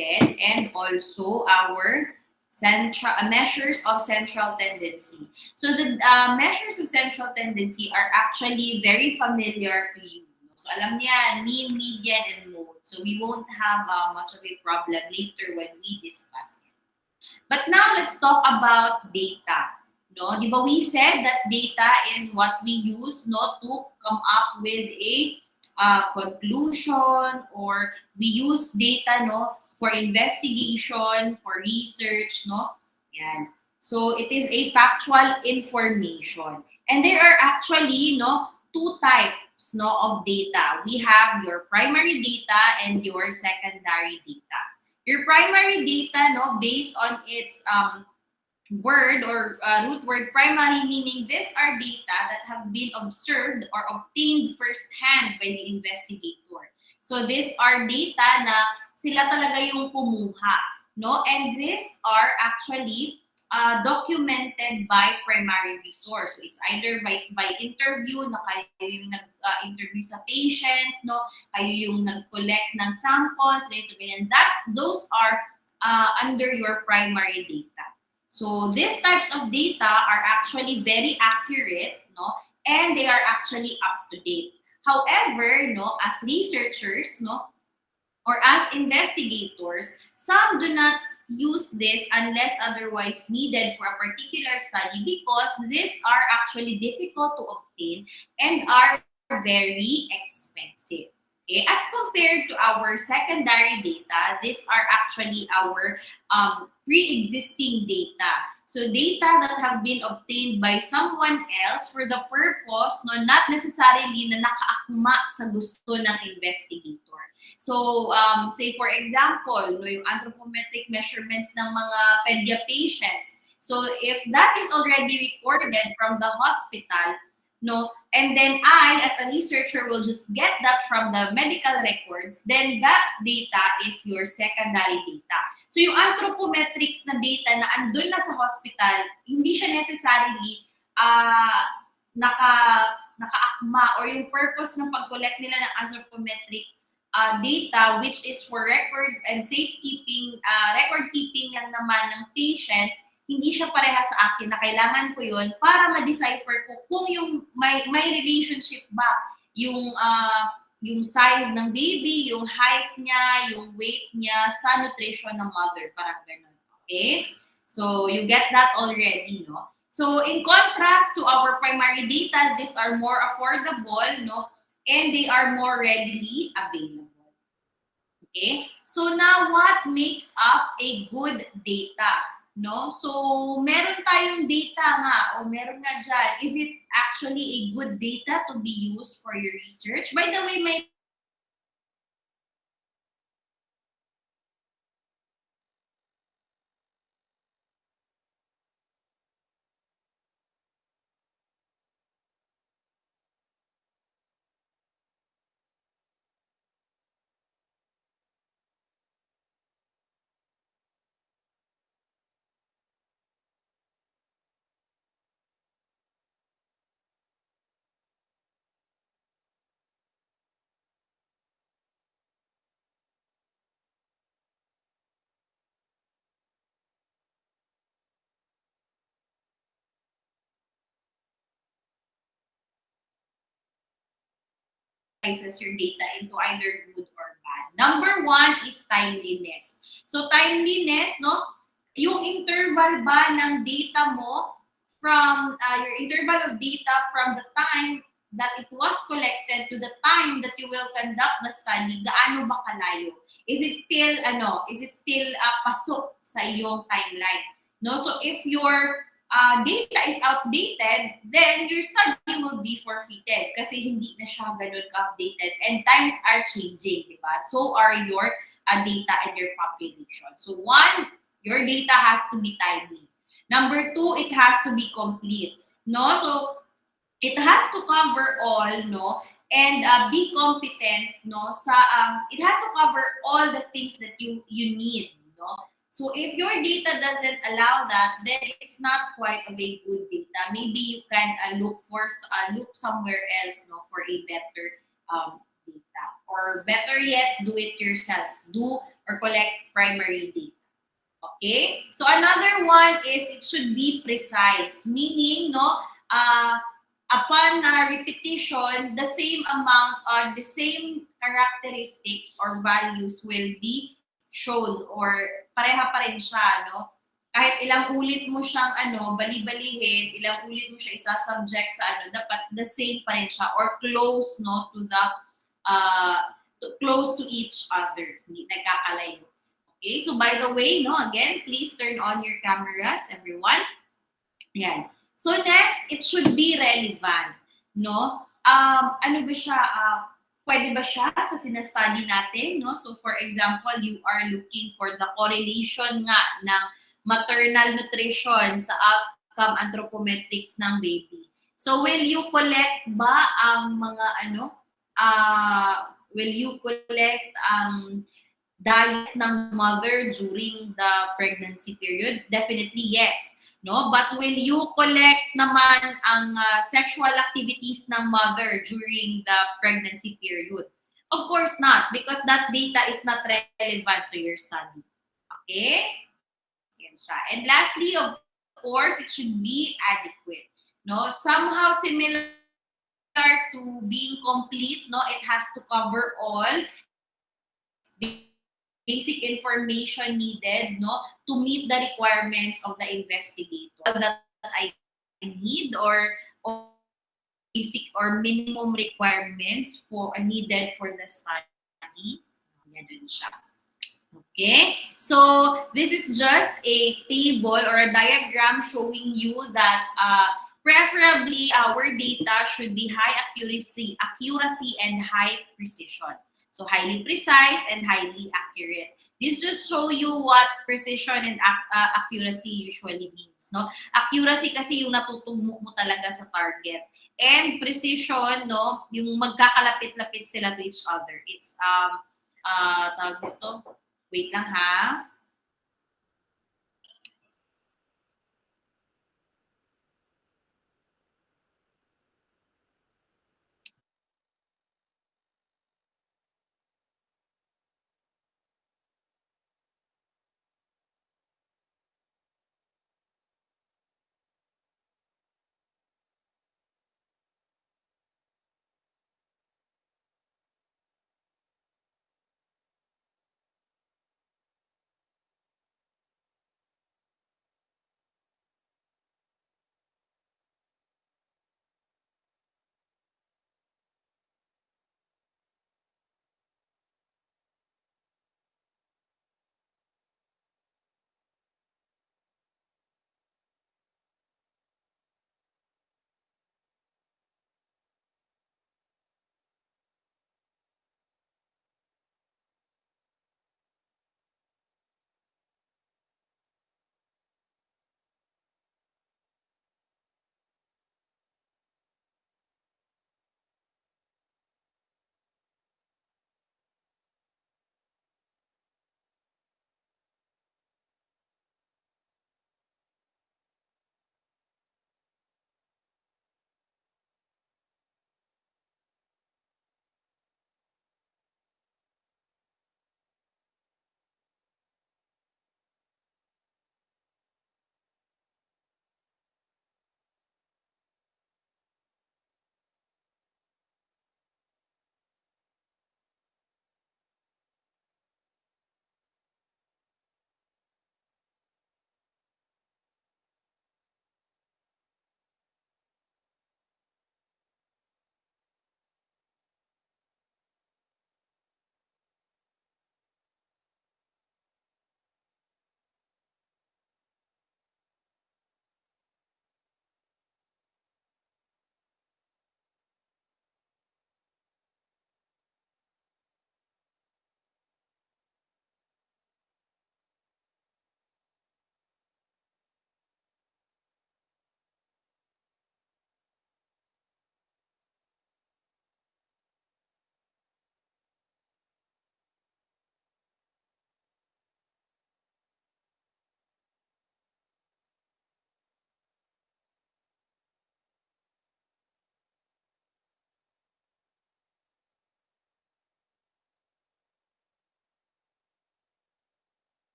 said, and also our measures of central tendency. So the measures of central tendency are actually very familiar to you. So alam niya, mean, median, and mode. So we won't have much of a problem later when we discuss it. But now let's talk about data. No, di ba we said that data is what we use not to come up with a conclusion, or we use data no for investigation, for research, no? Yan. So it is a factual information. And there are actually no two types no of data. We have your primary data and your secondary data. Your primary data no based on its word or root word primary, meaning these are data that have been observed or obtained firsthand by the investigator. So these are data na sila talaga yung kumuha, no? And these are actually documented by primary resource. So it's either by interview, na kayo yung nag-interview sa patient, no? Kayo yung nag-collect ng samples, ganito, ganyan. Those are under your primary data. So these types of data are actually very accurate, no, and they are actually up to date. However, no, as researchers, no, or as investigators, some do not use this unless otherwise needed for a particular study because these are actually difficult to obtain and are very expensive. Okay? As compared to our secondary data, these are actually our pre-existing data. So data that have been obtained by someone else for the purpose, no, not necessarily na nakaakma sa gusto ng investigator. So, say for example, no, yung anthropometric measurements ng mga pedia patients. So, if that is already recorded from the hospital, no, and then I, as a researcher, will just get that from the medical records, then that data is your secondary data. So yung anthropometrics na data na andun na sa hospital, hindi siya necessarily nakaakma, or yung purpose ng pag-collect nila ng anthropometric data, which is for record and safekeeping, record keeping lang naman ng patient, hindi siya pareha sa akin na kailangan ko yun para ma-decipher ko kung yung may relationship ba yung size ng baby, yung height niya, yung weight niya sa nutrition ng mother, parang ganun. Okay? So, you get that already, no? So, in contrast to our primary data, these are more affordable, no? And they are more readily available. Okay? So, now what makes up a good data? No? So, meron tayong data nga, o meron nga dyan. Is it actually a good data to be used for your research? By the way, may your data into either good or bad. Number one is timeliness. So timeliness, no? Yung interval ba ng data mo from your interval of data from the time that it was collected to the time that you will conduct the study, gaano ba kalayo? Is it still pasok sa iyong timeline? No? So if your data is outdated, then your study will be forfeited kasi hindi na siya ganun ka-updated and times are changing, di ba? So are your data and your population. So one, your data has to be timely. Number two, it has to be complete. No? So it has to cover all, no? And be competent, no? It has to cover all the things that you need, no? So if your data doesn't allow that, then it's not quite a very good data. Maybe you can look somewhere else, no, for a better data. Or better yet, do it yourself. Do or collect primary data. Okay? So another one is it should be precise, meaning no upon repetition, the same amount the same characteristics or values will be shown or pareha pa rin siya, no? Kahit ilang ulit mo siyang bali-balihin, ilang ulit mo siya isa-subject sa dapat the same pa rin siya or close no to the close to each other, hindi nagkakalayo. Okay, so by the way, no, again, please turn on your cameras, everyone. Yan. So next, it should be relevant, no? Ano ba siya? Pwede ba siya sa sinastudy natin, no? So for example, you are looking for the correlation nga ng maternal nutrition sa outcome anthropometrics ng baby. So will you collect ba ang mga will you collect ang diet ng mother during the pregnancy period? Definitely yes. No? But will you collect naman ang sexual activities ng mother during the pregnancy period? Of course not, because that data is not relevant to your study. Okay? Yan siya. And lastly, of course, it should be adequate. No? Somehow similar to being complete, no? It has to cover all basic information needed, no, to meet the requirements of the investigator. That I need or basic or minimum requirements for needed for the study. Yan dun siya. Okay, so this is just a table or a diagram showing you that preferably our data should be high accuracy and high precision. So highly precise and highly accurate. This just show you what precision and accuracy usually means. No? Accuracy kasi yung natutugmo mo talaga sa target. And precision, no, yung magkakalapit-lapit sila to each other. It's tawag dito. Wait lang ha.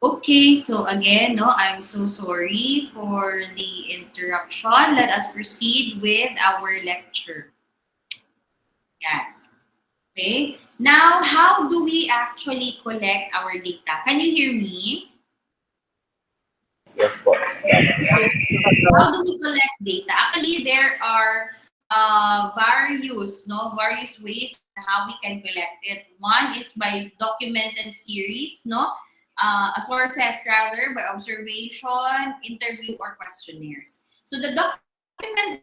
Okay, so again, no, I'm so sorry for the interruption. Let us proceed with our lecture. Yeah. Okay. Now, how do we actually collect our data? Can you hear me? Yes po. How do we collect data? Actually, there are various ways how we can collect it. One is by documented series, no, sources rather by observation, interview, or questionnaires. So the documented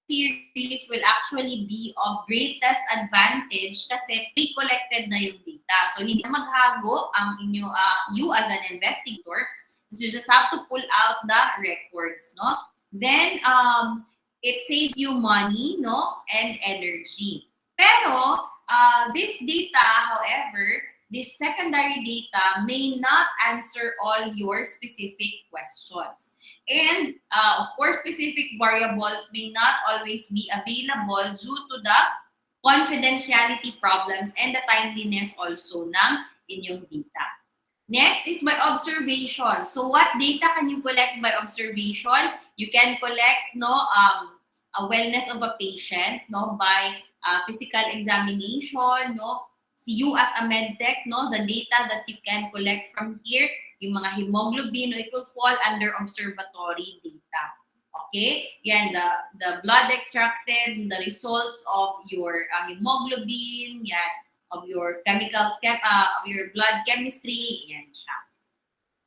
series will actually be of greatest advantage kasi pre-collected na yung data. So hindi na maghago ang you as an investigator. So you just have to pull out the records, no? Then it saves you money, no, and energy. Pero this data, however, this secondary data may not answer all your specific questions. And of course, specific variables may not always be available due to the confidentiality problems and the timeliness also ng inyong data. Next is by observation. So what data can you collect by observation? You can collect a wellness of a patient by physical examination, you as a medtech, the data that you can collect from here, yung mga hemoglobin, it will fall under observatory data. Okay? Yan, the blood extracted, the results of your hemoglobin, yan, of your of your blood chemistry, yan siya.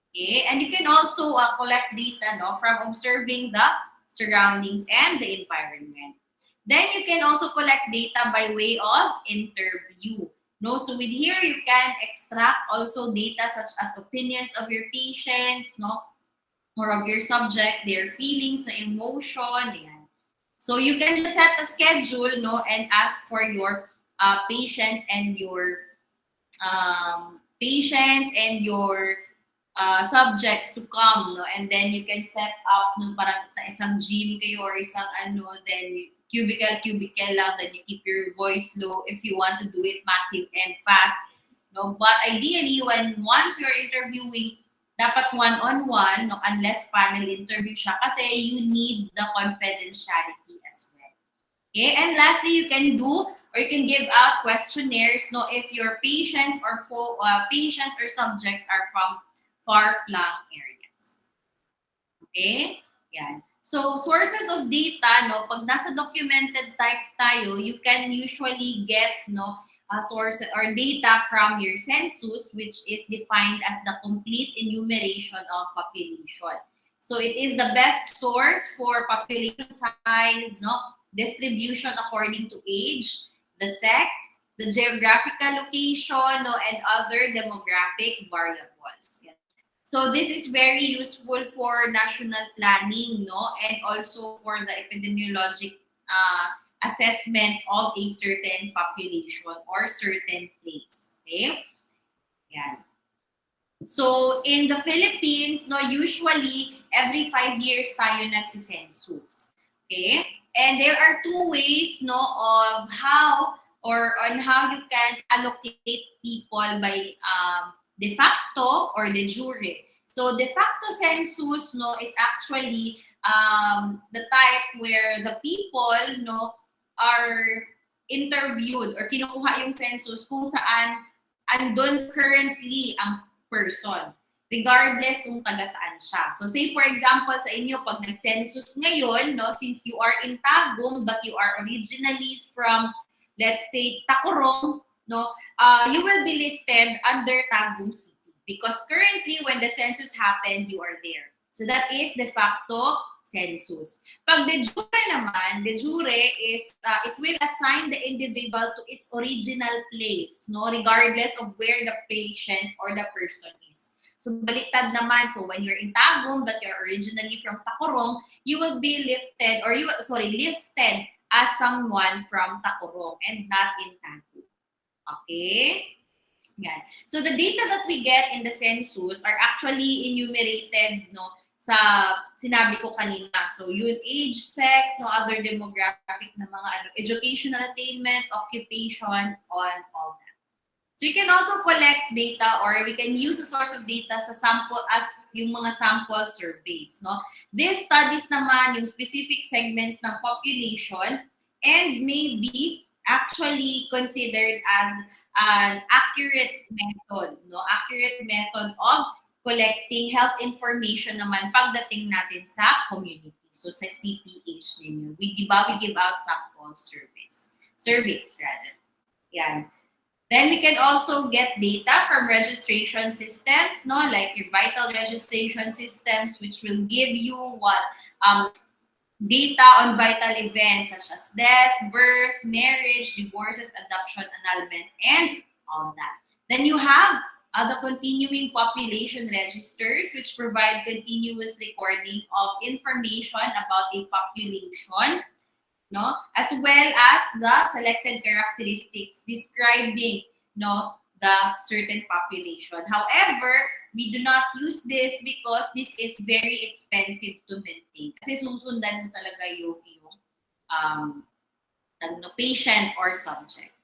Okay? And you can also collect data from observing the surroundings and the environment. Then you can also collect data by way of interview. So with here, you can extract also data such as opinions of your patients, or of your subject, their feelings, the emotion. Yan. So you can just set a schedule, and ask for your patients and your subjects to come, and then you can set up parang sa isang gym kayo or isang then cubicle lang, then you keep your voice low if you want to do it massive and fast. But ideally, once you're interviewing, dapat one-on-one, unless panel interview siya, kasi you need the confidentiality as well. Okay, and lastly, you can give out questionnaires, if your patients or subjects are from far-flung areas. Okay, yan. So, sources of data, pag nasa documented type tayo, you can usually get, source or data from your census, which is defined as the complete enumeration of population. So, it is the best source for population size, distribution according to age, the sex, the geographical location, and other demographic variables. Yeah. So this is very useful for national planning, and also for the epidemiologic assessment of a certain population or certain place. Okay? Yeah. So in the Philippines, usually every 5 years tayo nagsicensus. Okay? And there are two ways, of how you can allocate people by de facto or de jure. So de facto census is actually the type where the people are interviewed or kinukuha yung census kung saan andun currently ang person, regardless kung taga saan siya. So say for example sa inyo, pag nag-census ngayon, since you are in Tagum but you are originally from, let's say, Tacurong, you will be listed under Tagum City because currently when the census happened, you are there. So that is de facto census. Pag de jure naman, de jure is it will assign the individual to its original place, regardless of where the patient or the person is. So baliktad naman, so when you're in Tagum but you're originally from Tacurong, you will be listed as someone from Tacurong and not in Tagum. Okay? Yeah. So the data that we get in the census are actually enumerated sa sinabi ko kanina. So yun, age, sex, other demographic na mga educational attainment, occupation, on all that. So we can also collect data or we can use a source of data sa sample as yung mga sample surveys, no? These studies naman yung specific segments ng population and may be actually considered as an accurate method, no? Accurate method of collecting health information naman pagdating natin sa community. So sa CPH din yun. We give out sample surveys rather. Yan. Then we can also get data from registration systems, no, like your vital registration systems, which will give you what data on vital events such as death, birth, marriage, divorces, adoption, annulment, and all that. Then you have the continuing population registers, which provide continuous recording of information about a population, no, as well as the selected characteristics describing, no, the certain population. However, we do not use this because this is very expensive to maintain. Kasi susundan mo talaga yung patient or subject.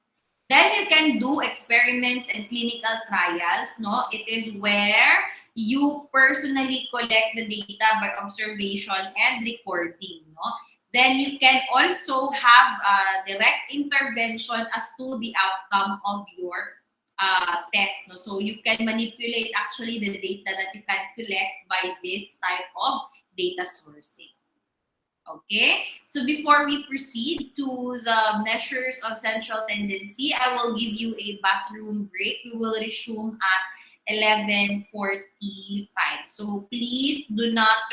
Then you can do experiments and clinical trials, no? It is where you personally collect the data by observation and recording, no? Then you can also have direct intervention as to the outcome of your test. No? So you can manipulate actually the data that you can collect by this type of data sourcing. Okay, so before we proceed to the measures of central tendency, I will give you a bathroom break. We will resume at 11:45. So please do not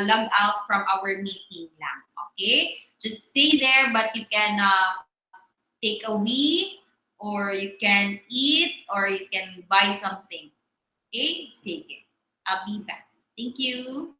log out from our meeting lang. Okay, just stay there, but you can take a wee, or you can eat, or you can buy something. Okay, sige. I'll be back. Thank you.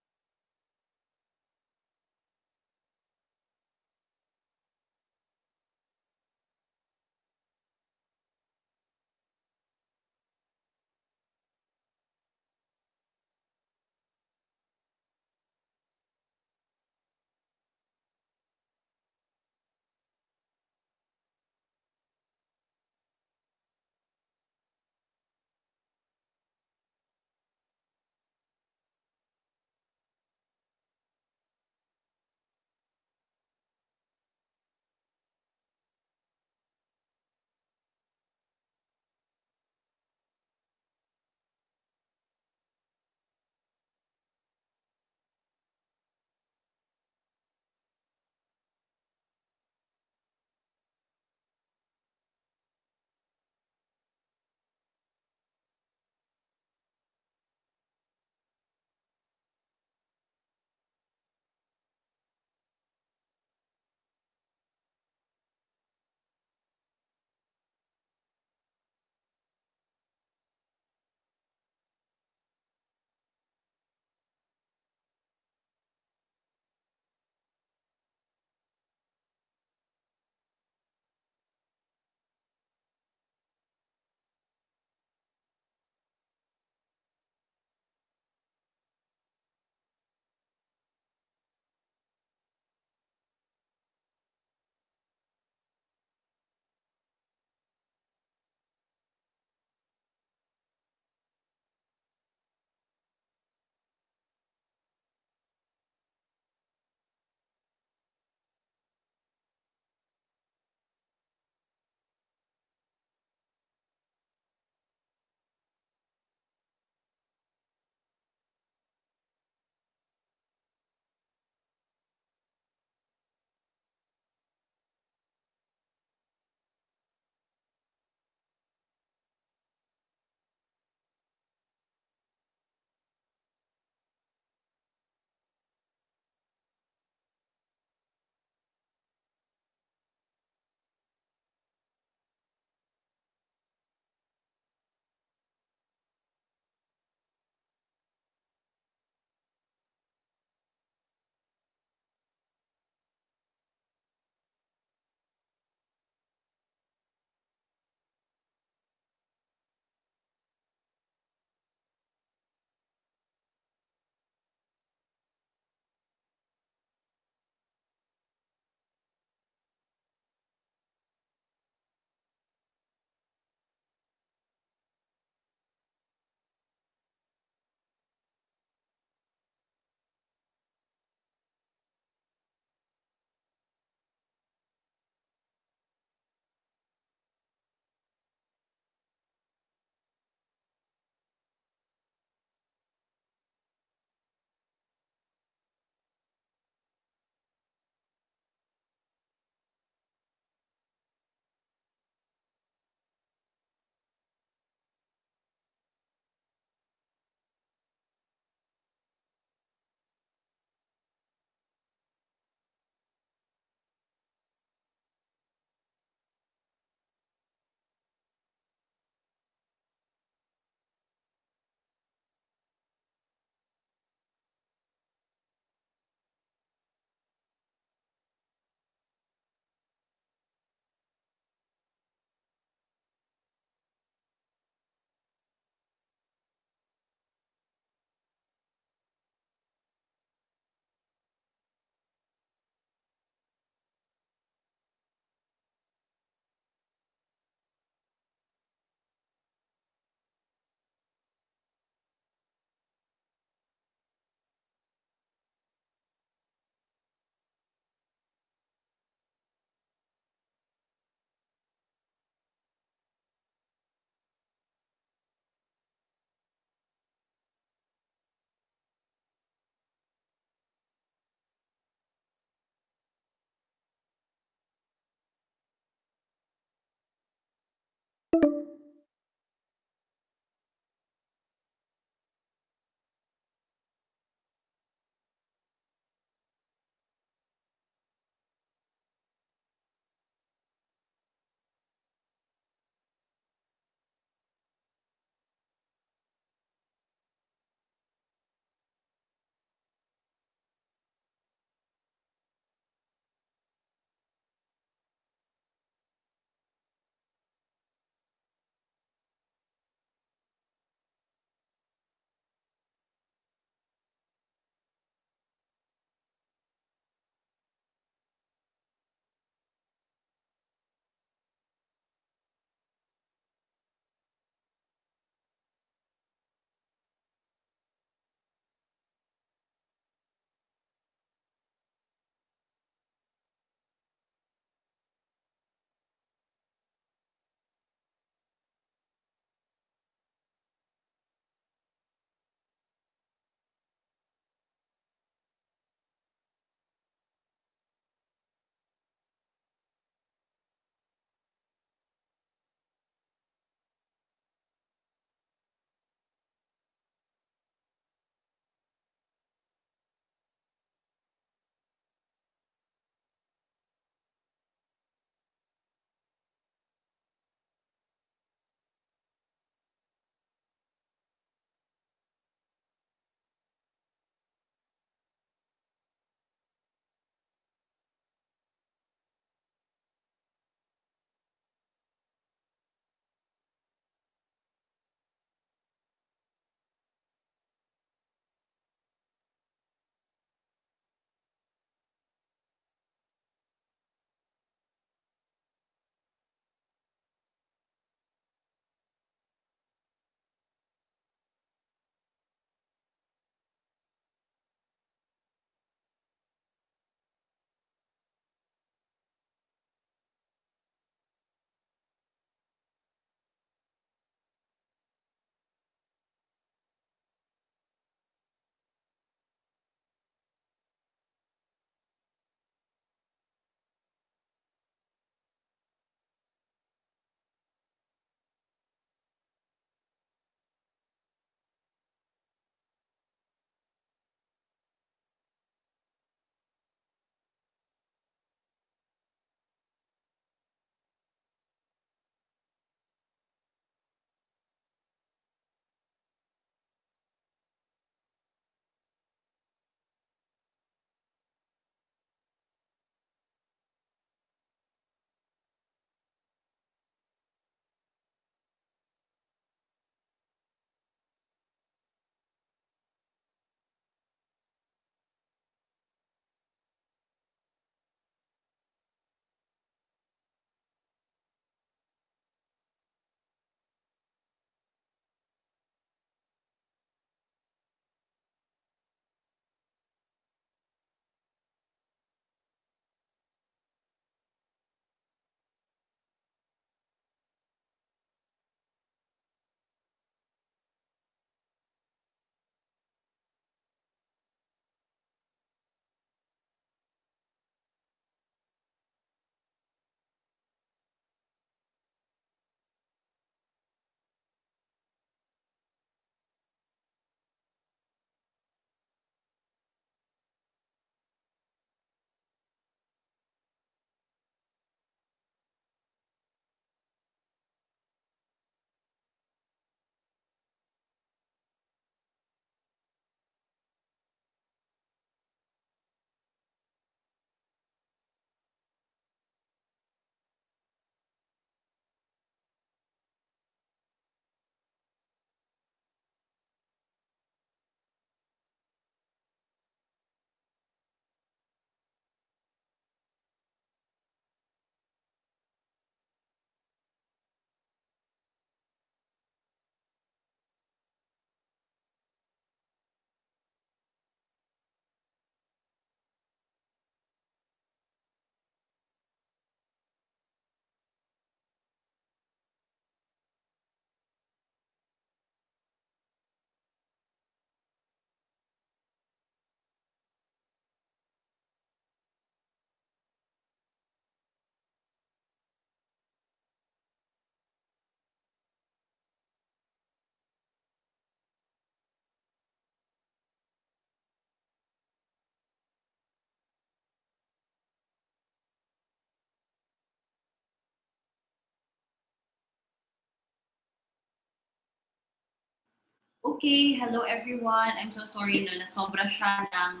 Okay, hello everyone. I'm so sorry no, nasobra siya ng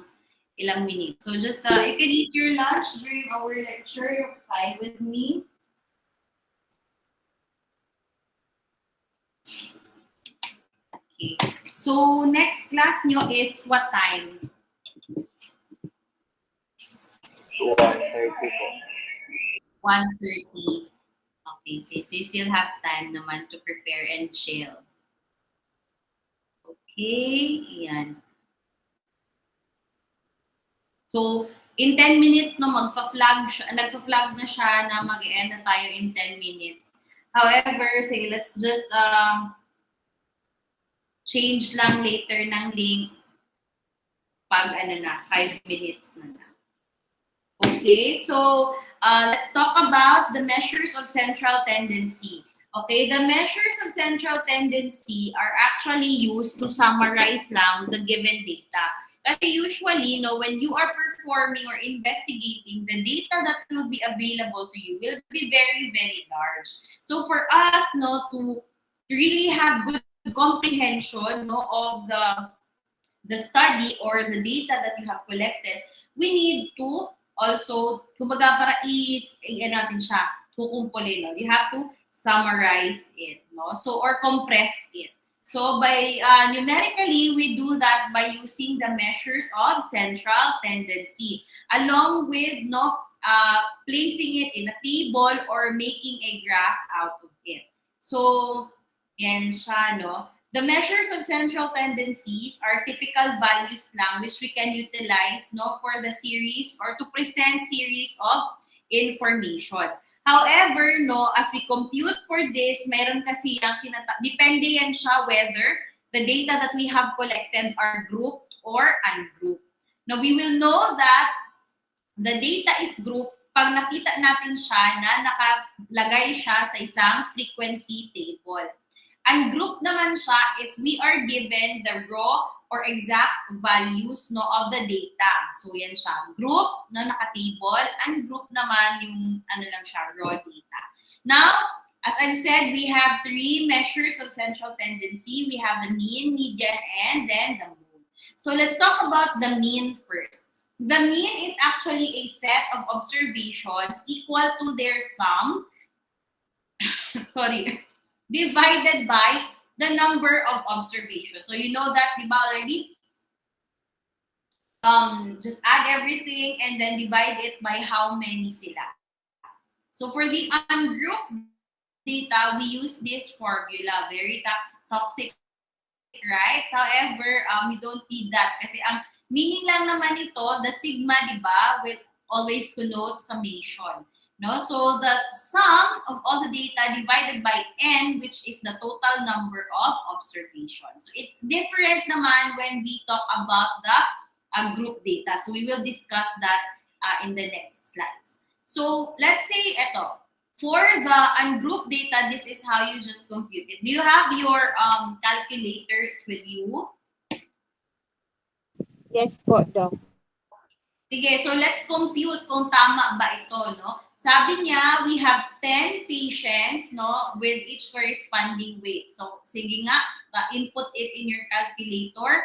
ilang minutes. So just, you can eat your lunch during our lecture. You're fine with me. Okay. So next class nyo is what time? 1:30 po. 1:30. Okay, so you still have time naman to prepare and chill. Okay, yan. So, in 10 minutes no, nagpa-flag na siya na mag-end na tayo in 10 minutes. However, say let's just change lang later ng link pag 5 minutes na. Okay, so let's talk about the measures of central tendency. Okay, the measures of central tendency are actually used to summarize lang the given data. Kasi usually, no, when you are performing or investigating, the data that will be available to you will be very, very large. So for us, no, to really have good comprehension, no, of the study or the data that you have collected, we need to also, kumbaga para natin siya, kukumpulin, no? You have to summarize it, no? So, or compress it. So, by numerically, we do that by using the measures of central tendency, along with, no, placing it in a table or making a graph out of it. So, yan siya, no? The measures of central tendencies are typical values lang which we can utilize, no, for the series or to present series of information. However, no, as we compute for this, mayroon kasi yung depende yan siya whether the data that we have collected are grouped or ungrouped. Now, we will know that the data is grouped pag nakita natin siya na nakalagay siya sa isang frequency table. Ungroup naman siya if we are given the raw or exact values, no, of the data. So yan siya. Group na naka-table, ungroup naman yung lang siya, raw data. Now, as I've said, we have 3 measures of central tendency. We have the mean, median, and then the mode. So let's talk about the mean first. The mean is actually a set of observations equal to their sum. Sorry. Divided by the number of observations. So you know that, di ba, already? Just add everything and then divide it by how many sila. So for the ungrouped data, we use this formula. Very toxic, right? However, we don't need that kasi ang meaning lang naman ito, the sigma, di ba, will always connote summation. No? So the sum of all the data divided by n, which is the total number of observations. So it's different naman when we talk about the group data. So we will discuss that in the next slides. So let's say ito, for the ungrouped data, this is how you just compute it. Do you have your calculators with you? Yes po, Doc. Sige, so let's compute kung tama ba ito, no? Sabi niya, we have 10 patients, no, with each corresponding weight. So, sige nga, input it in your calculator.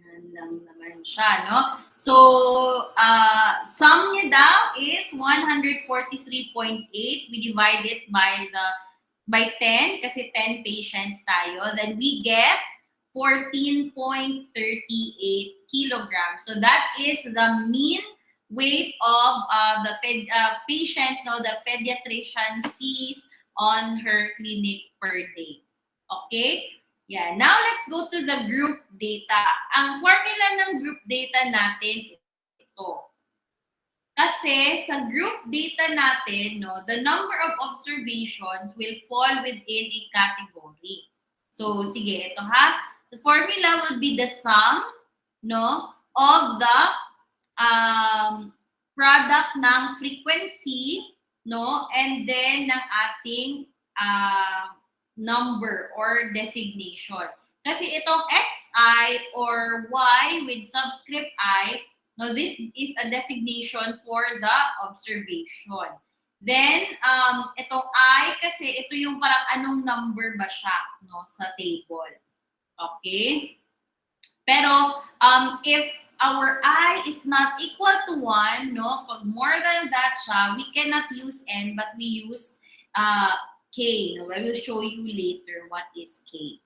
Yan lang naman siya, no? So, sum niya daw is 143.8. We divide it by 10 kasi 10 patients tayo. Then we get 14.38 kilograms. So that is the mean weight of the patients, no, the pediatrician sees on her clinic per day. Okay? Yeah. Now let's go to the group data. Ang formula ng group data natin ito. Kasi sa group data natin, no, the number of observations will fall within a category. So, sige, ito ha. The formula will be the sum, no, of the product ng frequency, no, and then ng ating number or designation. Kasi itong xi or y with subscript I, no, this is a designation for the observation. Then, itong I kasi ito yung parang anong number ba siya, no, sa table. Okay? Pero, if our I is not equal to 1, no, pag more than that siya, we cannot use n, but we use k. No? I will show you later what is k.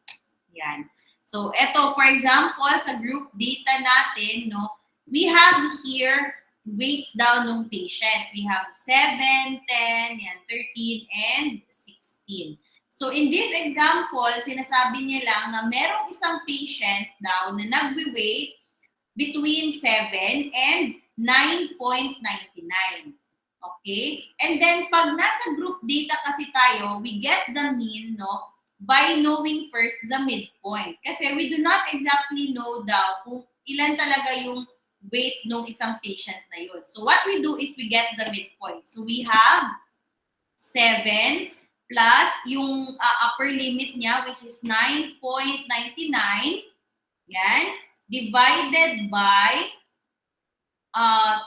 Yan. So, eto, for example, sa group data natin, no, we have here weights daw ng patient. We have 7, 10, yan, 13, and 16. So, in this example, sinasabi niya lang na merong isang patient daw na nagwe-weight between 7 and 9.99. Okay? And then, pag nasa group data kasi tayo, we get the mean, no, by knowing first the midpoint. Kasi we do not exactly know daw kung ilan talaga yung weight ng isang patient na yun. So, what we do is we get the midpoint. So, we have 7 plus yung upper limit niya, which is 9.99. Yan. Divided by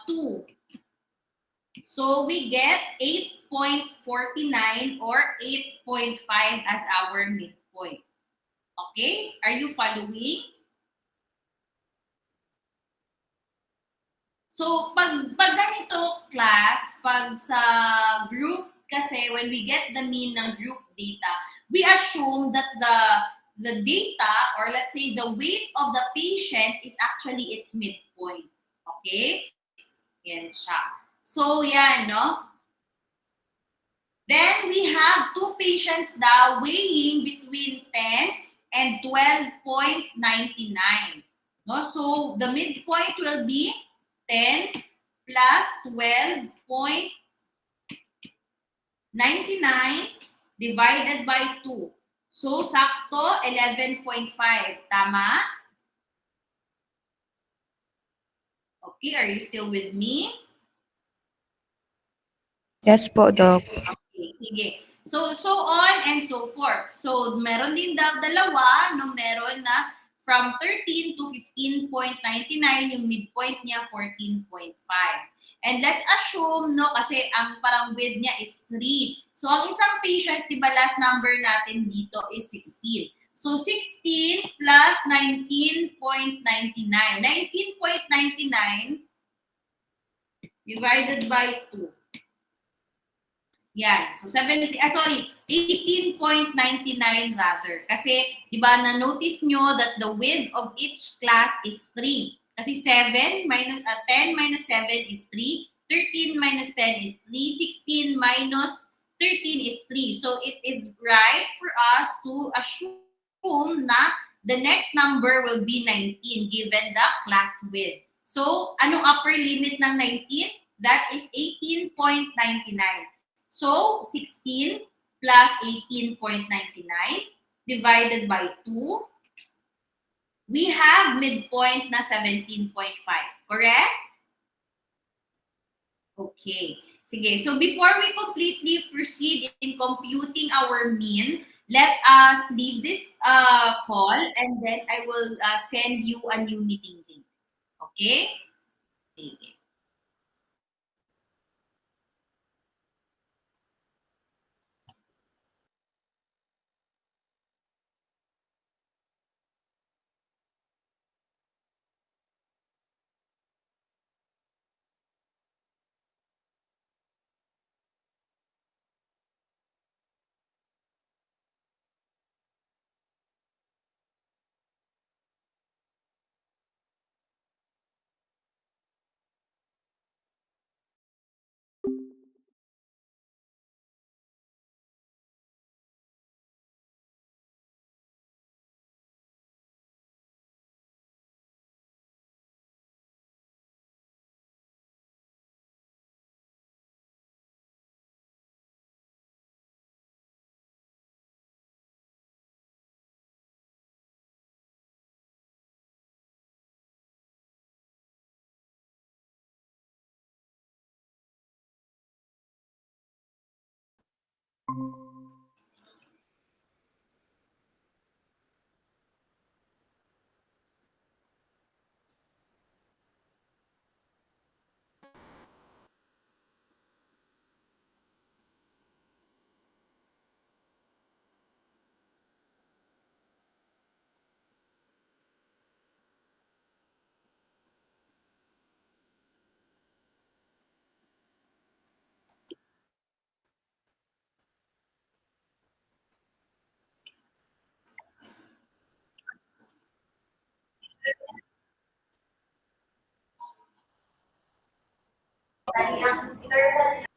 2. So we get 8.49 or 8.5 as our midpoint. Okay? Are you following? So, pag ganito, class, pag sa group, kasi when we get the mean ng group data, we assume that the data, or let's say the weight of the patient is actually its midpoint. Okay? Yan siya. So, yan, no? Then, we have two patients daw weighing between 10 and 12.99. No? So, the midpoint will be 10 plus 12.99 divided by 2. So, sakto, 11.5. Tama? Okay, are you still with me? Yes po, Doc. Okay, sige. So on and so forth. So, meron din daw dalawa, no, meron na from 13 to 15.99, yung midpoint niya 14.5. And let's assume, no, kasi ang parang width niya is 3. So, ang isang patient, di ba, last number natin dito is 16. So, 16 plus 19.99. 19.99 divided by 2. Yan. So, 18.99 rather. Kasi, di ba, na-notice nyo that the width of each class is 3. Kasi 10 minus 7 is 3. 13 minus 10 is 3. 16 minus 13 is 3. So, it is right for us to assume na the next number will be 19 given the class width. So, anong upper limit ng 19? That is 18.99. So, 16 plus 18.99 divided by 2, we have midpoint na 17.5. Correct? Okay. Sige. So, before we completely proceed in computing our mean, let us leave this call and then I will send you a new meeting link. Okay? Sige. Bali, ang interval.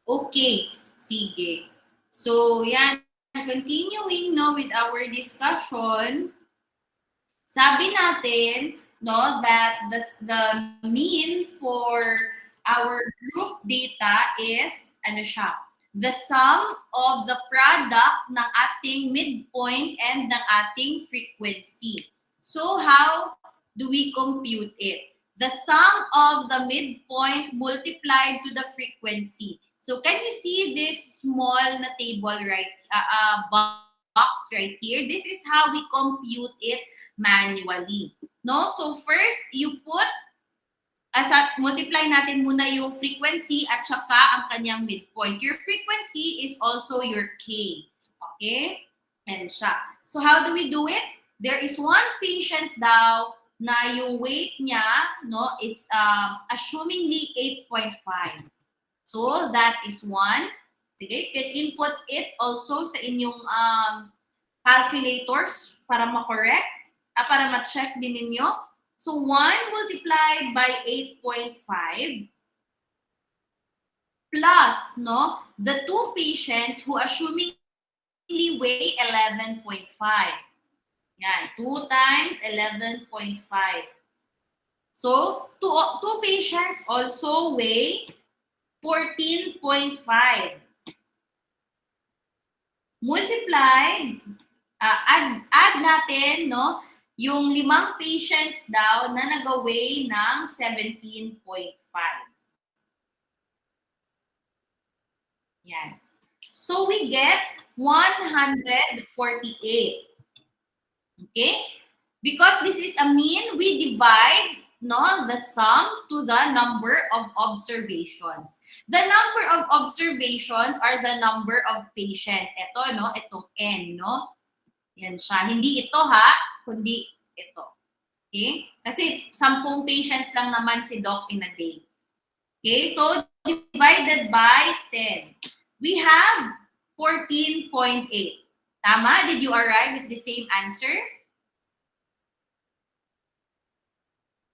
Okay, sige. So, yan. Continuing no, with our discussion, sabi natin no, that the mean for our group data is, ano siya, the sum of the product ng ating midpoint and ng ating frequency. So, how do we compute it? The sum of the midpoint multiplied to the frequency. So can you see this small na table right, box right here? This is how we compute it manually. No? So first, you put, multiply natin muna yung frequency at saka ang kanyang midpoint. Your frequency is also your K. Okay? And siya. So how do we do it? There is one patient daw na yung weight niya no, is assumingly 8.5. So that is one. Sige, you can input it also sa inyong calculators para ma-correct, para ma-check din ninyo. So 1 multiplied by 8.5 plus no, the two patients who assumingly weigh 11.5. Yan, 2 times 11.5. So, two patients also weigh 14.5. Multiply, add natin no, yung 5 patients daw na nag-weigh ng 17.5. Yan. So, we get 148. Okay? Because this is a mean, we divide no, the sum to the number of observations. The number of observations are the number of patients. Ito, no? Itong N, no? Yan siya. Hindi ito, ha? Kundi ito. Okay? Kasi 10 patients lang naman si Doc in a day. Okay? So, divided by 10. We have 14.8. Tama? Did you arrive at the same answer?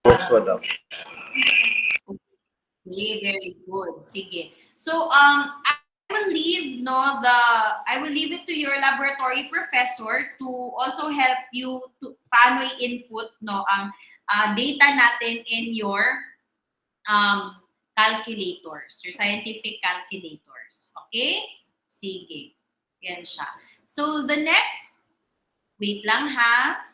Yes po, Doc. Okay, very good. Sige. So, I will leave it to your laboratory professor to also help you to paano i-input no ang data natin in your calculators, your scientific calculators. Okay? Sige. Yan siya. So, the next, wait lang ha.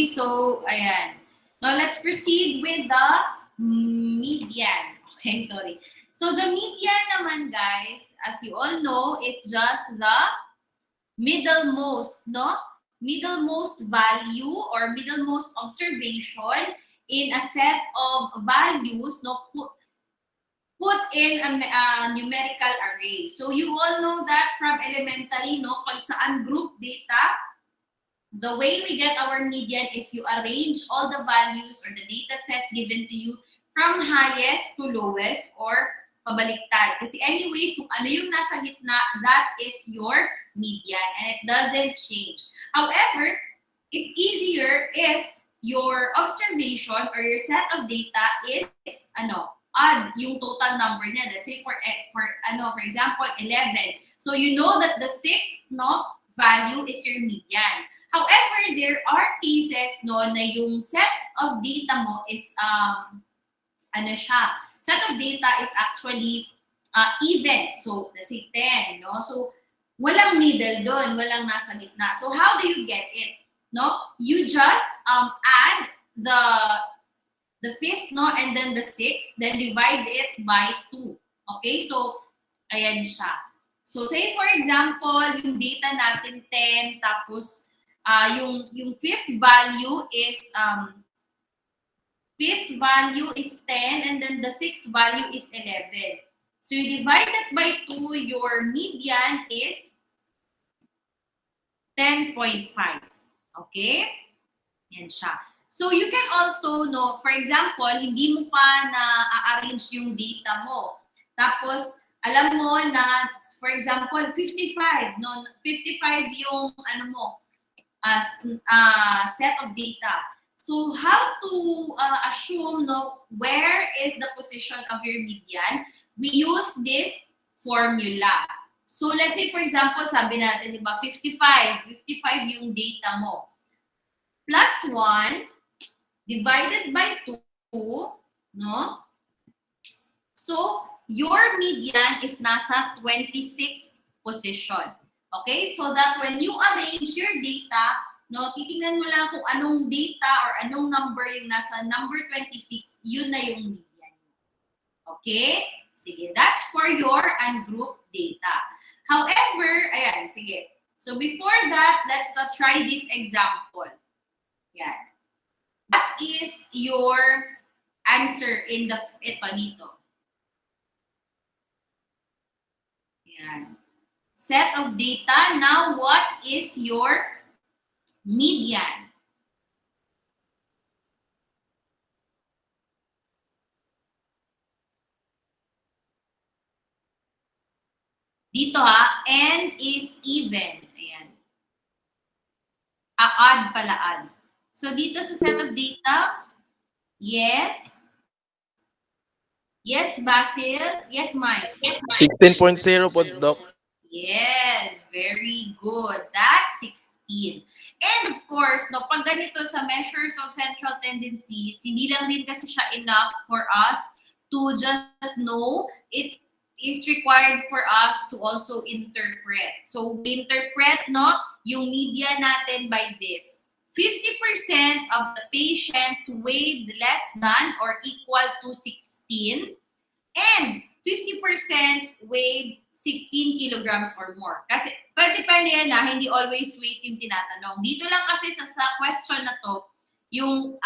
so, ayan. Now, let's proceed with the median. Okay, sorry. So, the median naman, guys, as you all know, is just the middlemost, no? Middlemost value or middlemost observation in a set of values, no? Put in a numerical array. So, you all know that from elementary, no? Pag saan group data, the way we get our median is you arrange all the values or the data set given to you from highest to lowest or pabaliktad. Kasi anyways, kung ano yung nasa gitna, that is your median and it doesn't change. However, it's easier if your observation or your set of data is add yung total number niya. Let's say for example 11. So you know that the sixth value is your median. However, there are cases na yung set of data mo is set of data is actually even. So let's say 10, no? So walang middle doon, walang nasa gitna. So how do you get it? No? You just add the fifth, no, and then the sixth, then divide it by 2. Okay? So ayan siya. So say for example, yung data natin 10 tapos yung fifth value is 10 and then the sixth value is 11. So you divide that by 2, your median is 10.5. Okay? Yan siya. So you can also know, for example, hindi mo pa na-arrange yung data mo. Tapos alam mo na, for example, 55, no? 55 yung set of data. So how to assume where is the position of your median? We use this formula. So let's say for example, sabi natin, di ba, 55 yung data mo. Plus 1 divided by 2, no? So your median is nasa 26th position. Okay? So that when you arrange your data, no, titingnan mo lang kung anong data or anong number yung nasa number 26, yun na yung median. Okay? Sige, that's for your ungrouped data. However, ayan, sige. So before that, let's try this example. Yan. What is your answer in ito dito? Yan. Set of data. Now, what is your median? Dito n is even. Ayan. Odd pala odd. So dito sa set of data, yes. Yes, Basil. Yes, Mike. Yes, Mike. 16.0 po, Doc. Yes, very good. That's 16. And of course, pag ganito sa measures of central tendencies, hindi lang din kasi siya enough for us to just know. It is required for us to also interpret. So, we interpret, yung median natin by this. 50% of the patients weighed less than or equal to 16 and 50% weighed 16 kilograms or more. Kasi, pero depende yan hindi always weight yung tinatanong. Dito lang kasi sa question na to, yung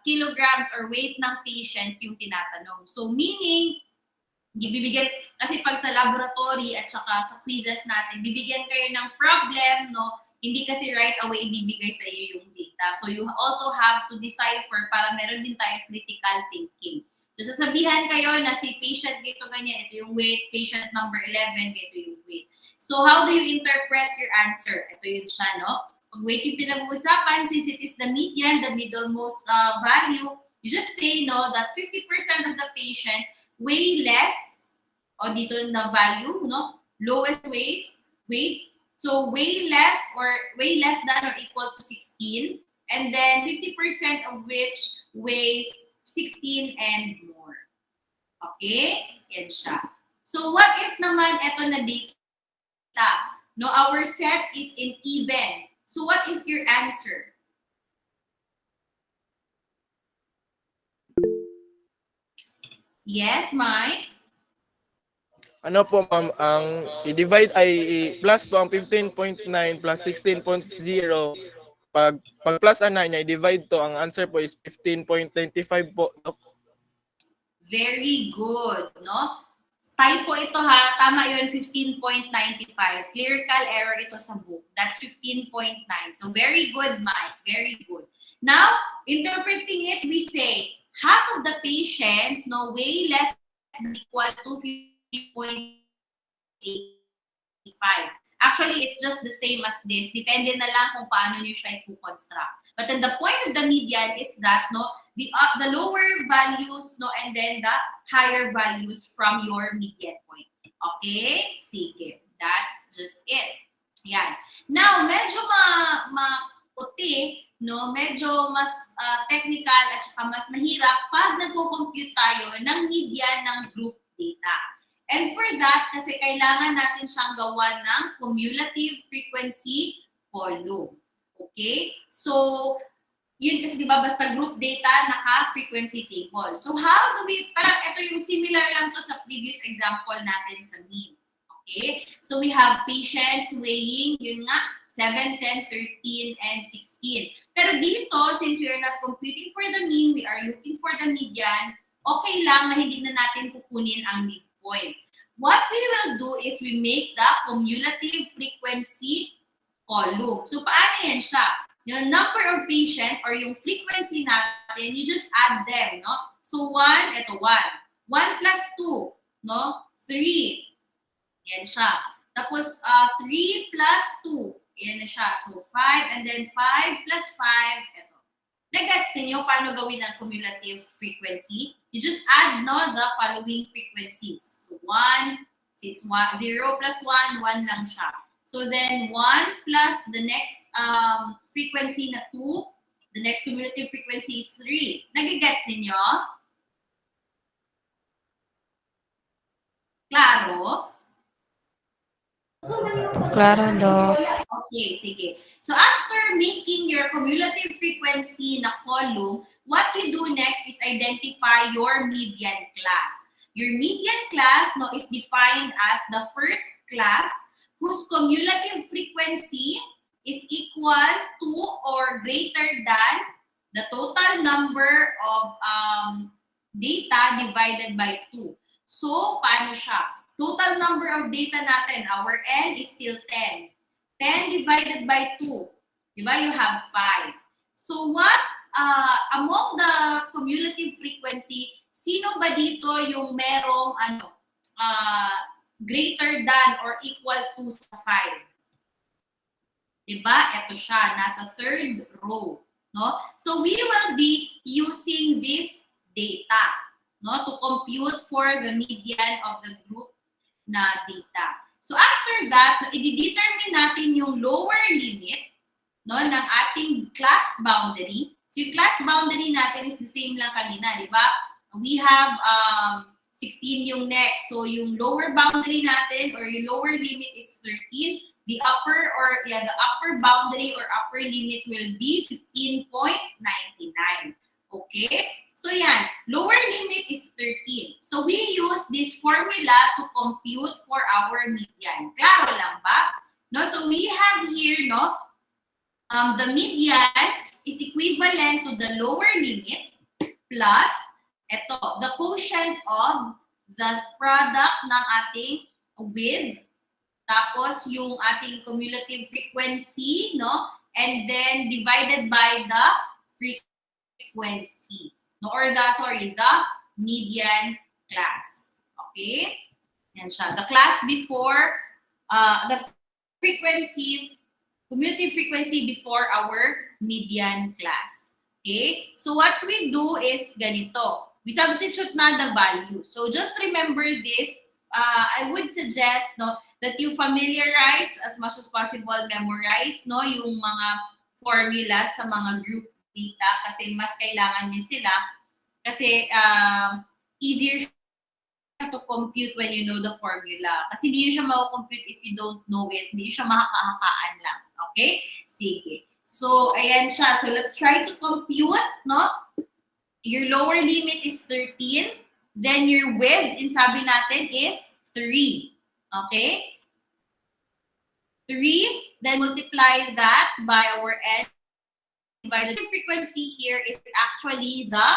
kilograms or weight ng patient yung tinatanong. So, meaning, bibigyan, kasi pag sa laboratory at saka sa quizzes natin, bibigyan kayo ng problem, hindi kasi right away ibibigay sa iyo yung data. So, you also have to decipher para meron din tayong critical thinking. So, sasabihan kayo na si patient dito ganyan, ito yung weight, patient number 11, ito yung weight. So, how do you interpret your answer? Ito yun siya, Pag weight yung pinag-uusapan, since it is the median, the middlemost value, you just say, that 50% of the patient weigh less, o dito na value, lowest weights, so weigh less than or equal to 16, and then 50% of which weighs 16 and more. Okay? Yan siya. So what if naman ito na data? Our set is in even. So what is your answer? Yes, Mike? Ano po ma'am, ang i-divide ay plus po ang 15.9 plus 16.0. Pag plus ana niya, i-divide to, ang answer po is 15.95 po. Very good, no? Typo ito ha, tama yun, 15.95. Clerical error ito sa book. That's 15.9. So very good, Mike. Very good. Now, interpreting it, we say, half of the patients no weigh less than equal to 15.85. Actually, it's just the same as this. Depende na lang kung paano nyo siya i-construct. But then the point of the median is that no, the lower values no, and then the higher values from your median point. Okay? Sige. That's just it. Yan. Now, medyo puti, no, medyo mas technical at saka mas mahirap pag nagko-compute tayo ng median ng group data. And for that, kasi kailangan natin siyang gawa ng cumulative frequency column. Okay? So, yun kasi diba basta group data, naka-frequency table. So, how do we, parang ito yung similar lang to sa previous example natin sa mean. Okay? So, we have patients weighing, yun nga, 7, 10, 13, and 16. Pero dito, since we are not computing for the mean, we are looking for the median, okay lang na hindi na natin kukunin ang midpoint. What we will do is we make the cumulative frequency column. So, paano yan siya? Yung number of patient or yung frequency natin, you just add them, no? So, 1, ito 1. 1 plus 2, no? 3. Yan siya. Tapos, 3 plus 2. Yan na siya. So, 5 and then 5 plus 5, ito. Nag-gets ninyo paano gawin ang cumulative frequency? You just add no the following frequencies. So 1, since 0 plus 1, 1 lang siya. So then 1 plus the next frequency na 2, the next cumulative frequency is 3. Nag-gets ninyo? Klaro? Klaro, Doc. Okay, sige. So after making your cumulative frequency na column, what you do next is identify your median class. Your median class no, is defined as the first class whose cumulative frequency is equal to or greater than the total number of data divided by 2. So, paano siya? Total number of data natin, our N is still 10. 10 divided by 2, diba? You have 5. So what, among the cumulative frequency, sino ba dito yung merong greater than or equal to sa 5? Diba? Ito siya, nasa third row. No? So we will be using this data no, to compute for the median of the group na data. So after that, i-determine natin yung lower limit no, ng ating class boundary. So yung class boundary natin is the same lang kanina, di ba? We have 16 yung next. So yung lower boundary natin or yung lower limit is 13. The upper boundary or upper limit will be 15.99. Okay? So yan, lower limit is 13. So we use this formula to compute for our median. Klaro lang ba? No, so we have here, no, the median is equivalent to the lower limit plus ito, the quotient of the product ng ating width, tapos yung ating cumulative frequency, no, and then divided by the frequency. No, or the median class. Okay? Yan siya. The class before, the frequency, cumulative frequency before our median class. Okay? So what we do is ganito. We substitute na the value. So just remember this. I would suggest no, that you familiarize as much as possible, memorize no, yung mga formula sa mga group data kasi mas kailangan niyo sila kasi easier to compute when you know the formula. Kasi hindi siya ma-compute if you don't know it. Hindi siya makakahakaan lang. Okay? Sige. So, ayan siya. So, let's try to compute, no? Your lower limit is 13. Then your width, in sabi natin, is 3. Okay? 3, then multiply that by our n divided. The frequency here is actually the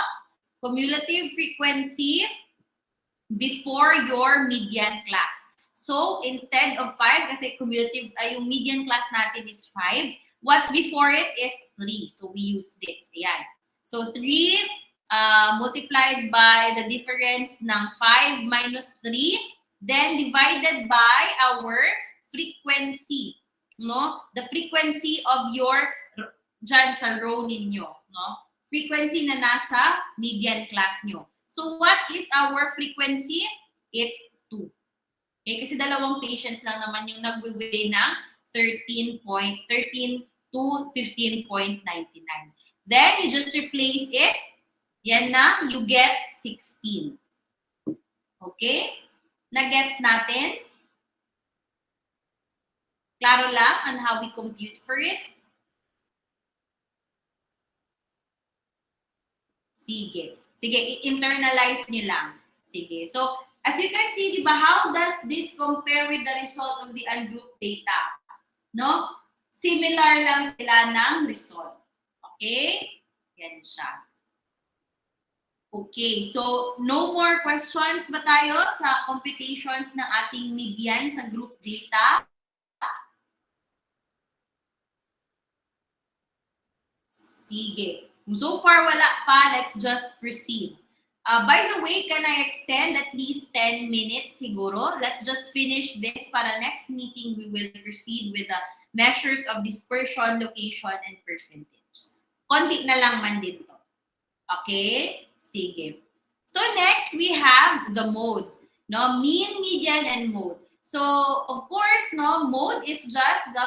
cumulative frequency before your median class. So, instead of 5, kasi cumulative, yung median class natin is 5, what's before it is 3. So, we use this. Ayan. So, 3 multiplied by the difference ng 5 minus 3, then divided by our frequency. No? The frequency of your, dyan sa row ninyo. No? Frequency na nasa median class nyo. So, what is our frequency? It's 2. Okay? Kasi dalawang patients lang naman yung nagwe-weigh ng 13 to 15.99. Then, you just replace it. Yan na, you get 16. Okay? Na-gets natin? Klaro lang on how we compute for it? Sige. Sige, internalize nyo lang. Sige. So, as you can see, di ba, how does this compare with the result of the ungrouped data? No? Similar lang sila ng result. Okay? Yan siya. Okay, so no more questions ba tayo sa computations ng ating median sa group data? Sige. So far, wala pa. Let's just proceed. By the way, can I extend at least 10 minutes siguro? Let's just finish this para next meeting we will proceed with the measures of dispersion, location, and percentage. Konti na lang man dito. Okay? Sige. So next, we have the mode. No? Mean, median, and mode. So, of course, no, mode is just the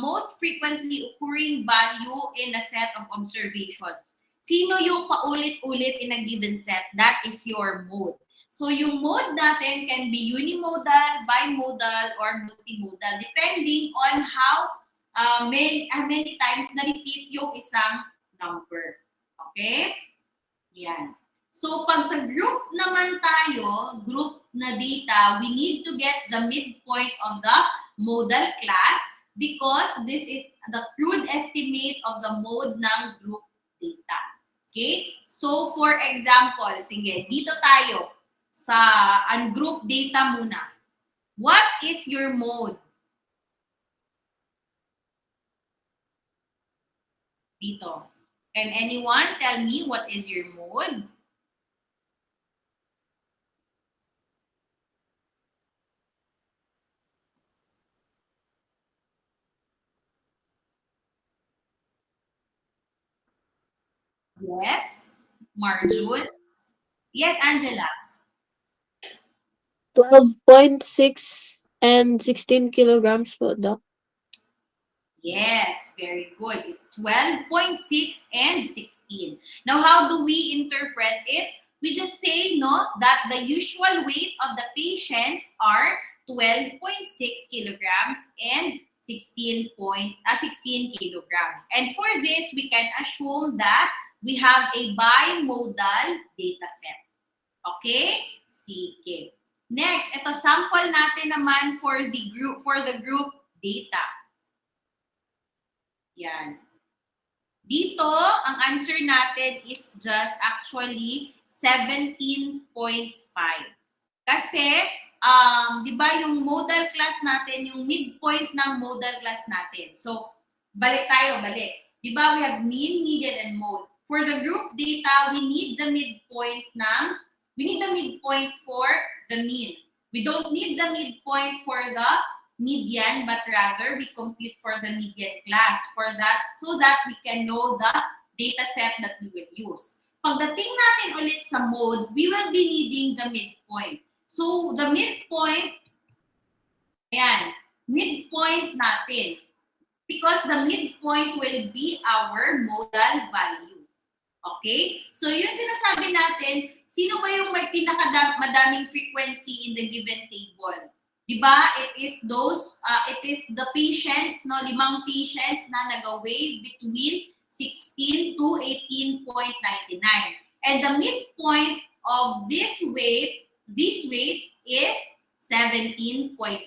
most frequently occurring value in a set of observation. Sino yung paulit-ulit in a given set? That is your mode. So, yung mode natin can be unimodal, bimodal, or multimodal depending on how many times na-repeat yung isang number. Okay? Yan. So, pag sa group naman tayo, group na data, we need to get the midpoint of the modal class because this is the crude estimate of the mode ng group data. Okay? So, for example, sige, dito tayo sa ungroup data muna. What is your mode? Dito. Can anyone tell me what is your mode? Yes, Marjun. Yes, Angela. 12.6 and 16 kilograms po, Doc. Yes, very good. It's 12.6 and 16. Now, how do we interpret it? We just say, no, that the usual weight of the patients are 12.6 kilograms and 16 kilograms. And for this, we can assume that we have a bimodal data set. Okay? Sige. Next, ito sample natin naman for the group data. Yan. Dito, ang answer natin is just actually 17.5. Kasi, di ba yung modal class natin, yung midpoint ng modal class natin. So, balik. Di ba we have mean, median, and mode. For the group data, we need the midpoint for the mean. We don't need the midpoint for the median, but rather we compute for the median class for that, so that we can know the data set that we will use. Pagdating natin ulit sa mode, we will be needing the midpoint. So, the midpoint, ayan, midpoint natin. Because the midpoint will be our modal value. Okay? So, yun sinasabi natin, sino ba yung may pinakamadaming frequency in the given table? Diba? It is the patients, no, 5 patients na nag-weigh between 16 to 18.99. And the midpoint of these weights is 17.5.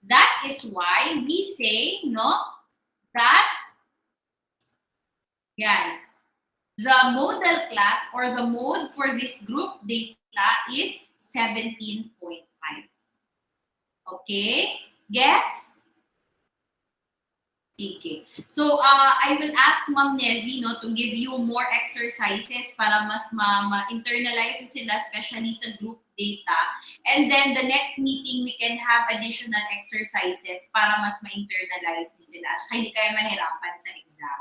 That is why we say, no, that yan, the modal class or the mode for this group data is 17.5. Okay? Gets? Sige. So, I will ask Ma'am Nezzy, no, to give you more exercises para mas ma-internalize sila, especially sa group data. And then, the next meeting, we can have additional exercises para mas ma-internalize din sila. At hindi kayo mahirapan sa exam.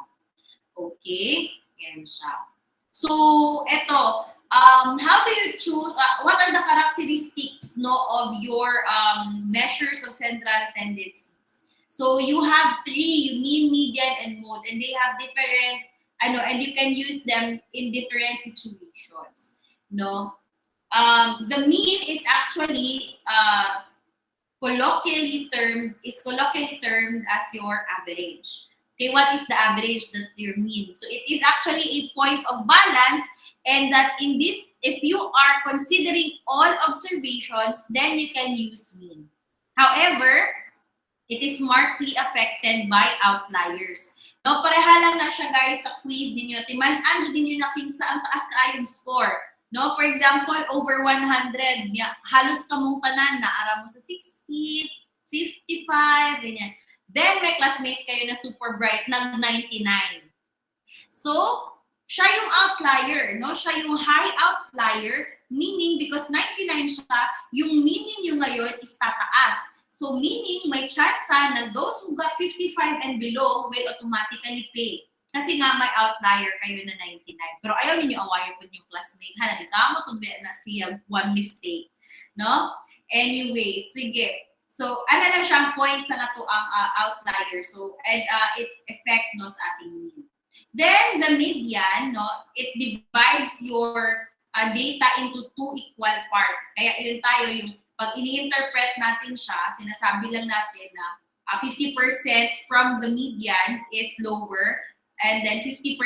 Okay? Yan siya. So, eto, how do you choose, what are the characteristics, no, of your measures of central tendencies? So you have three, mean, median, and mode, and they have different, and you can use them in different situations. No, the mean is actually colloquially termed as your average. Okay, what is the average? That's your mean. So it is actually a point of balance, and that in this, if you are considering all observations, then you can use mean. However, it is markedly affected by outliers. No, pareha lang na siya guys sa quiz ninyo. Timan-an din nyo na kinsa ang taas kaayong score. No, for example, over 100, halos kamong tanan na ara mo sa 60, 55, ganyan. Then may classmate kayo na super bright ng 99. So, siya yung outlier, no? Siya yung high outlier, meaning because 99 siya, yung meaning nyo ngayon is tataas. So meaning, may chance na those who got 55 and below will automatically fail. Kasi nga may outlier kayo na 99. Pero ayaw ninyo awayan po yung classmate. Nagkamot kung na siya one mistake. No? Anyway, sige. So, ano lang siyang point sa nato ang outlier. So, and its effect no, sa ating mean. Then, the median, no, it divides your data into two equal parts. Kaya yun tayo yung pag ini-interpret natin siya, sinasabi lang natin na 50% from the median is lower and then 50%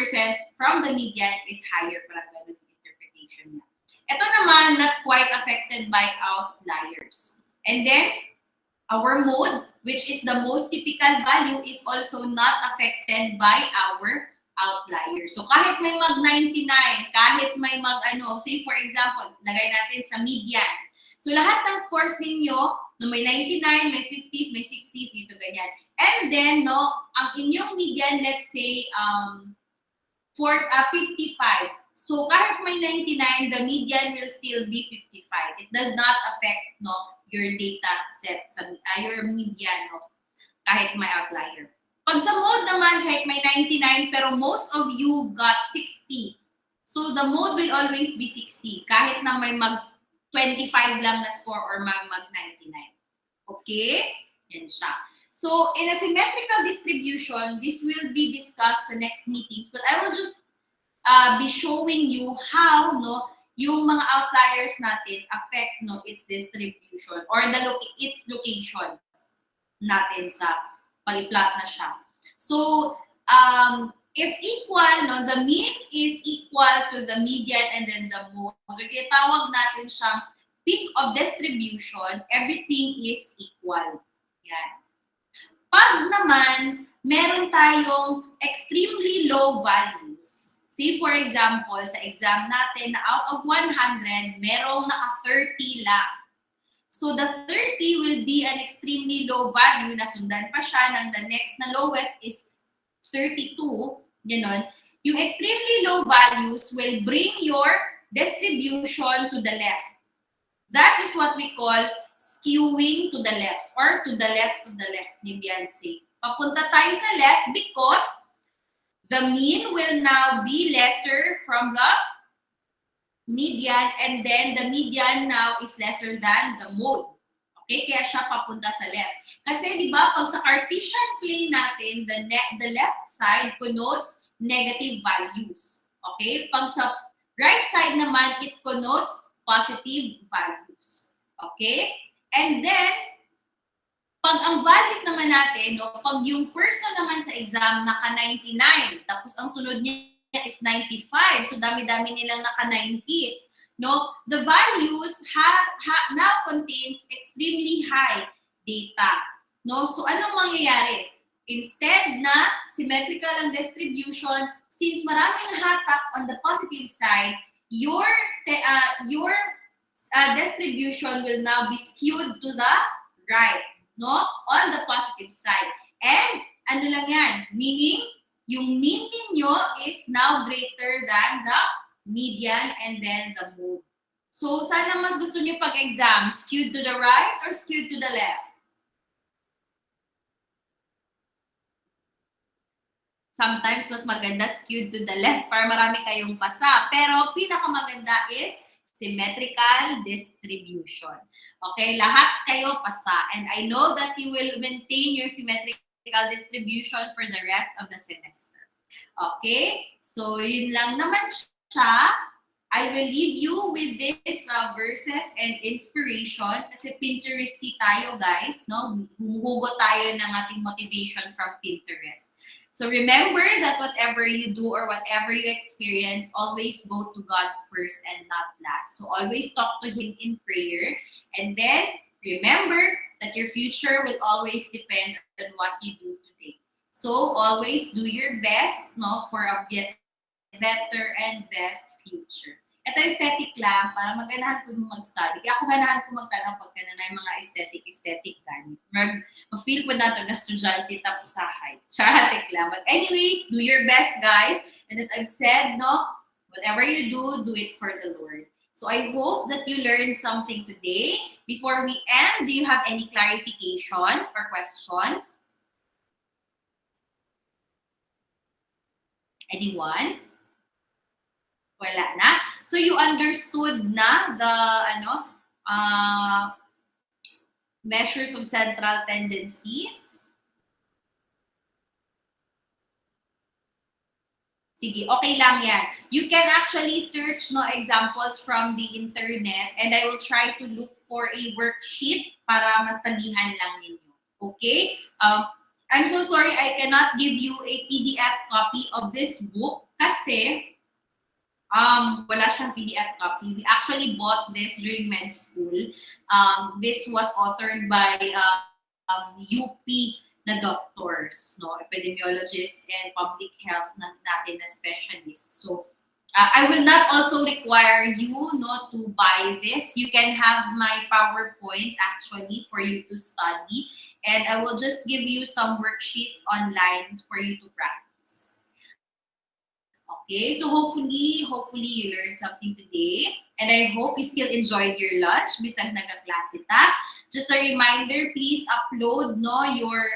from the median is higher. Parang ganun yung interpretation niya. Ito naman, not quite affected by outliers. And then, our mode, which is the most typical value, is also not affected by our outliers. So, kahit may mag-99, kahit may say for example, lagay natin sa median. So, lahat ng scores ninyo, no, may 99, may 50s, may 60s, dito ganyan. And then, no, ang inyong median, let's say, 55. So, kahit may 99, the median will still be 55. It does not affect, no, your data set, your median, no, kahit may outlier. Pag sa mode naman, kahit may 99, pero most of you got 60. So, the mode will always be 60, kahit na may 25 lang na score or mag-99. Okay? Yan siya. So, in a symmetrical distribution, this will be discussed sa next meetings. But I will just be showing you how, no, yung mga outliers natin affect, no, its distribution or its location natin sa pag-plot na siya. So, if equal, no, the mean is equal to the median and then the mode. Okay, tawag natin siyang peak of distribution, everything is equal. Yan. Pag naman, meron tayong extremely low values. Say for example, sa exam natin na out of 100, merong naka-30 lang. So the 30 will be an extremely low value na sundan pa siya ng the next na lowest is 32, ganon. Yung extremely low values will bring your distribution to the left. That is what we call skewing to the left or to the left ni Beyonce. Papunta tayo sa left because the mean will now be lesser from the median and then the median now is lesser than the mode. Okay, kaya siya papunta sa left. Kasi di ba pag sa Cartesian plane natin, the left side connotes negative values. Okay? Pag sa right side naman, it connotes positive values. Okay? And then, pag ang values naman natin, no, pag yung person naman sa exam naka-99, tapos ang sunod niya is 95, so dami-dami nilang naka-90s. no, the values now contains extremely high data. No? So anong mangyayari? Instead na symmetrical ang distribution, since maraming hatak on the positive side, your distribution will now be skewed to the right, no? On the positive side. And ano lang yan? Meaning, yung mean ninyo is now greater than the median and then the mode. So, saan ang mas gusto nyo pag-exam? Skewed to the right or skewed to the left? Sometimes, mas maganda skewed to the left para marami kayong pasa. Pero, pinakamaganda is symmetrical distribution. Okay? Lahat kayo pasa. And I know that you will maintain your symmetrical distribution for the rest of the semester. Okay? So, yun lang naman siya. I will leave you with this verses and inspiration kasi Pinteresty tayo, guys. No? Humuhugot tayo ng ating motivation from Pinterest. So remember that whatever you do or whatever you experience, always go to God first and not last. So always talk to Him in prayer. And then remember that your future will always depend on what you do today. So always do your best, no, for a better and best future. Ito aesthetic lang, para maganahan ko mag-study. Kaya ako ganahan ko magtanong pagka na yung mga aesthetic lang. Ma-feel ko na ito na estudyante tapos sahay. Chatic lang. But anyways, do your best, guys. And as I've said, no, whatever you do it for the Lord. So I hope that you learned something today. Before we end, do you have any clarifications or questions? Anyone? Wala na. So you understood na the measures of central tendencies? Sige, okay lang yan. You can actually search examples from the internet and I will try to look for a worksheet para mas talihan lang ninyo. Okay? I'm so sorry I cannot give you a PDF copy of this book kasi wala siyang PDF copy. We actually bought this during med school. This was authored by UP na doctors, no, epidemiologists and public health natin na specialists. So, I will not also require you to buy this. You can have my PowerPoint actually for you to study. And I will just give you some worksheets online for you to practice. Okay, so hopefully you learned something today. And I hope you still enjoyed your lunch bisag nagka-klase ta. Just a reminder, please upload your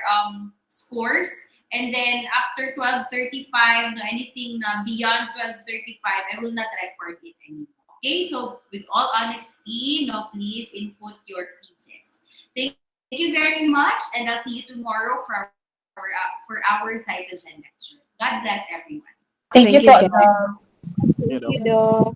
scores. And then after 12:35, anything beyond 12:35, I will not record it anymore. Okay, so with all honesty, please input your quizzes. Thank you very much, and I'll see you tomorrow for our cytogen lecture. God bless everyone. Thank you po. Doc.